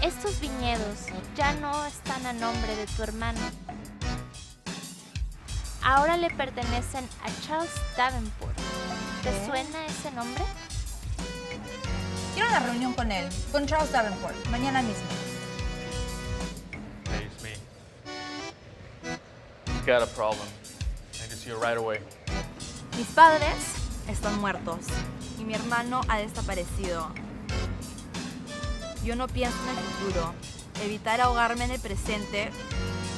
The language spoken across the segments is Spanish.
Estos viñedos ya no están a nombre de tu hermano. Ahora le pertenecen a Charles Davenport. ¿Te suena ese nombre? Quiero una reunión con él, con Charles Davenport, mañana mismo. Hey, it's me. Got a problem. I need to see you right away. Mis padres están muertos y mi hermano ha desaparecido. Yo no pienso en el futuro. Evitar ahogarme en el presente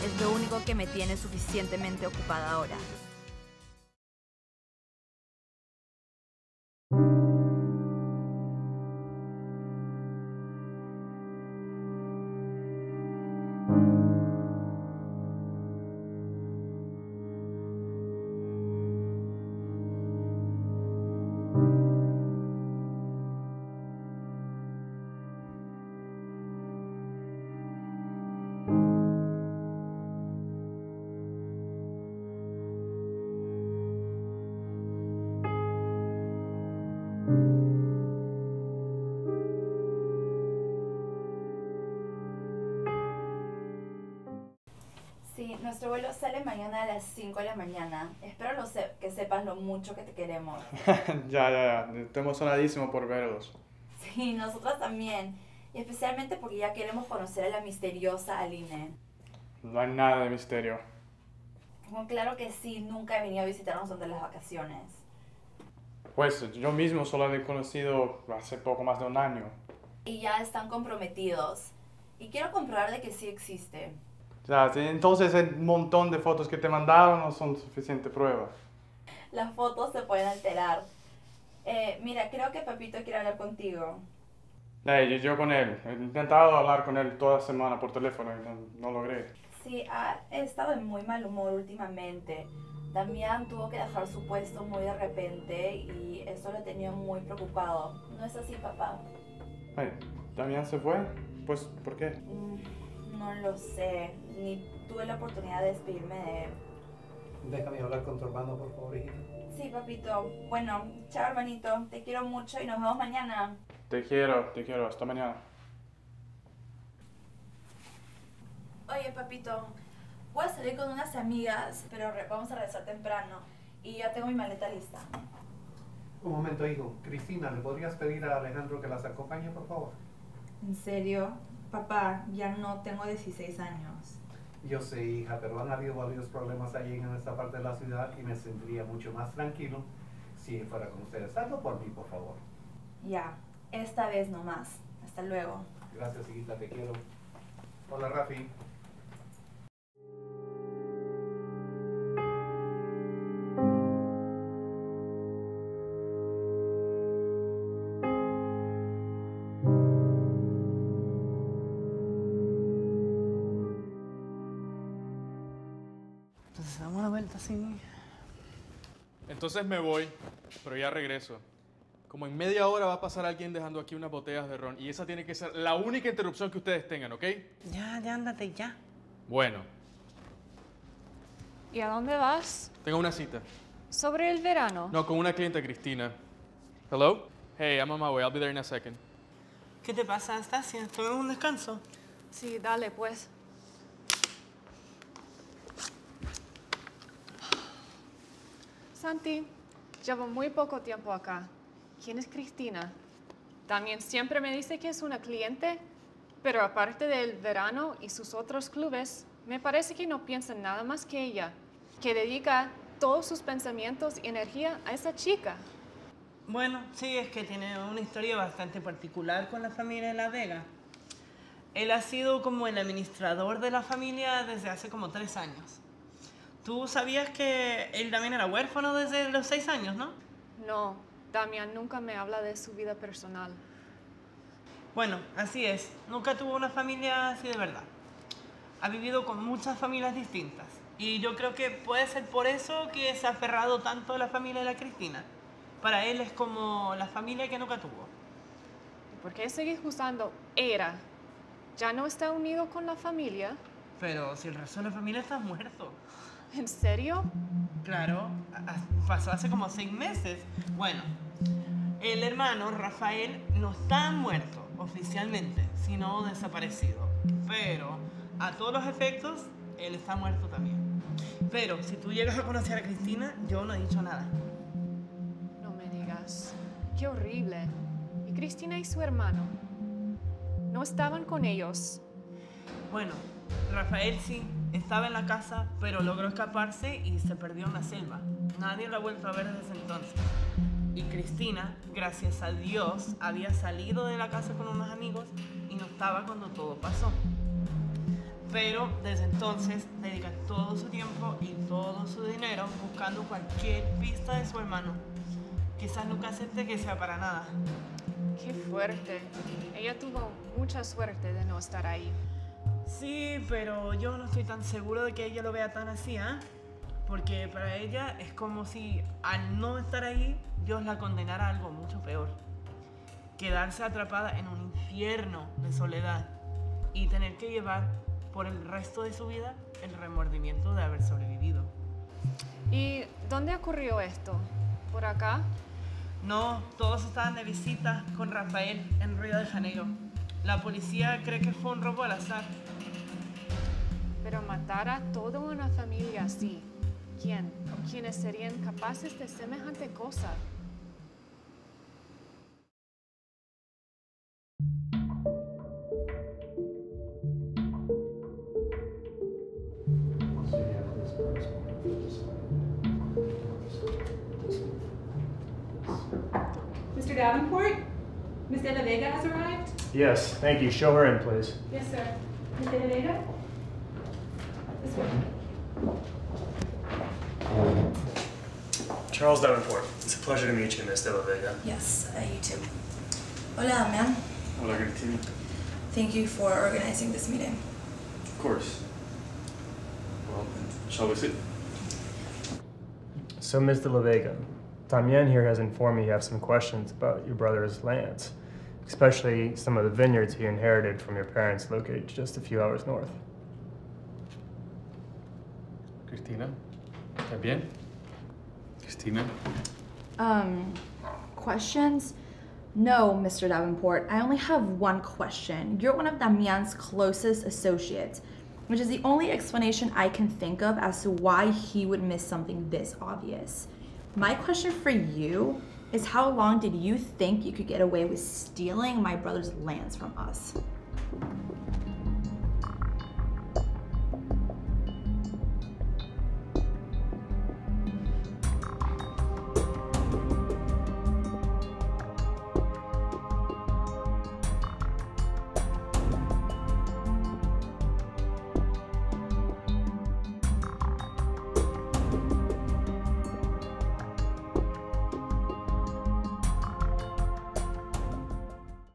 es lo único que me tiene suficientemente ocupada ahora. Sí, nuestro vuelo sale mañana a las 5 de la mañana. Espero que sepas lo mucho que te queremos. Ya. Estoy emocionadísimo por verlos. Sí, nosotras también. Y especialmente porque ya queremos conocer a la misteriosa Aline. No hay nada de misterio. Bueno, claro que sí, nunca he venido a visitarnos durante las vacaciones. Pues yo mismo solo he conocido hace poco más de un año. Y ya están comprometidos. Y quiero comprobar de que sí existe. Ya, sí, entonces el montón de fotos que te mandaron no son suficiente prueba. Las fotos se pueden alterar. Mira, creo que Papito quiere hablar contigo. Yo con él. He intentado hablar con él toda la semana por teléfono y no logré. Sí, he estado en muy mal humor últimamente. Damián tuvo que dejar su puesto muy de repente y eso lo tenía muy preocupado. ¿No es así, papá? Ay, ¿Damián se fue? Pues, ¿por qué? No lo sé, ni tuve la oportunidad de despedirme de él. Déjame hablar con tu hermano, por favor, hijita. Sí, papito. Bueno, chao, hermanito. Te quiero mucho y nos vemos mañana. Te quiero. Hasta mañana. Oye, papito, voy a salir con unas amigas, pero vamos a regresar temprano. Y ya tengo mi maleta lista. Un momento, hijo. Cristina, ¿le podrías pedir a Alejandro que las acompañe, por favor? ¿En serio? Papá, ya no tengo 16 años. Yo sé, hija, pero han habido varios problemas allí en esta parte de la ciudad y me sentiría mucho más tranquilo si fuera con ustedes. Hazlo por mí, por favor. Ya, esta vez no más. Hasta luego. Gracias, hijita, te quiero. Hola, Rafi. Entonces damos una vuelta así. Entonces me voy, pero ya regreso. Como en media hora va a pasar alguien dejando aquí unas botellas de ron y esa tiene que ser la única interrupción que ustedes tengan, ¿ok? Ya, ándate, ya. Bueno, ¿Y a dónde vas? tengo una cita. ¿Sobre el verano? No, con una clienta, Cristina. Hello? Hey, I'm on my way. I'll be there in a second. ¿Qué te pasa, Anastasia? ¿Estás en un descanso? Sí, dale, pues. Santi, llevo muy poco tiempo acá. ¿Quién es Cristina? También siempre me dice que es una cliente, pero aparte del verano y sus otros clubes, me parece que no piensa nada más que ella, que dedica todos sus pensamientos y energía a esa chica. Bueno, sí, es que tiene una historia bastante particular con la familia de La Vega. Él ha sido como el administrador de la familia desde hace como 3 años. ¿Tú sabías que él también era huérfano desde los 6 años, no? No, Damián nunca me habla de su vida personal. Bueno, así es. Nunca tuvo una familia así de verdad. Ha vivido con muchas familias distintas. Y yo creo que puede ser por eso que se ha aferrado tanto a la familia de la Cristina. Para él es como la familia que nunca tuvo. ¿Por qué seguís usando era? ¿Ya no está unido con la familia? Pero si el resto de la familia está muerto. ¿En serio? Claro, pasó hace como 6 meses. Bueno, el hermano Rafael no está muerto. oficialmente, sino desaparecido. Pero a todos los efectos, él está muerto también. Pero si tú llegas a conocer a Cristina, yo no he dicho nada. No me digas. Qué horrible. ¿Y Cristina y su hermano? ¿No estaban con ellos? Bueno, Rafael sí, estaba en la casa, pero logró escaparse y se perdió en la selva. Nadie lo ha vuelto a ver desde ese entonces. Y Cristina, gracias a Dios, había salido de la casa con unos amigos y no estaba cuando todo pasó. Pero desde entonces dedica todo su tiempo y todo su dinero buscando cualquier pista de su hermano. Quizás nunca acepte que sea para nada. Qué fuerte. Ella tuvo mucha suerte de no estar ahí. Sí, pero yo no estoy tan seguro de que ella lo vea tan así, ¿eh? Porque para ella es como si al no estar ahí, Dios la condenara a algo mucho peor. Quedarse atrapada en un infierno de soledad y tener que llevar por el resto de su vida el remordimiento de haber sobrevivido. ¿Y dónde ocurrió esto? ¿Por acá? No, todos estaban de visita con Rafael en Río de Janeiro. La policía cree que fue un robo al azar. Pero matar a toda una familia así, ¿quién o quiénes serían capaces de semejante cosa? Mr. Davenport? Miss De La Vega has arrived? Yes, thank you. Show her in, please. Yes, sir. Miss De La Vega? This way. Charles Davenport. It's a pleasure to meet you, Miss De La Vega. Yes, you too. Hola, Damián. Hola, Cristina. Thank you for organizing this meeting. Of course. Well, shall we sit? So, Miss De La Vega, Damian here has informed me you have some questions about your brother's lands, especially some of the vineyards he inherited from your parents located just a few hours north. Cristina, ¿estás bien? Cristina. Questions? No, Mr. Davenport. I only have one question. You're one of Damian's closest associates, which is the only explanation I can think of as to why he would miss something this obvious. My question for you is, how long did you think you could get away with stealing my brother's lands from us?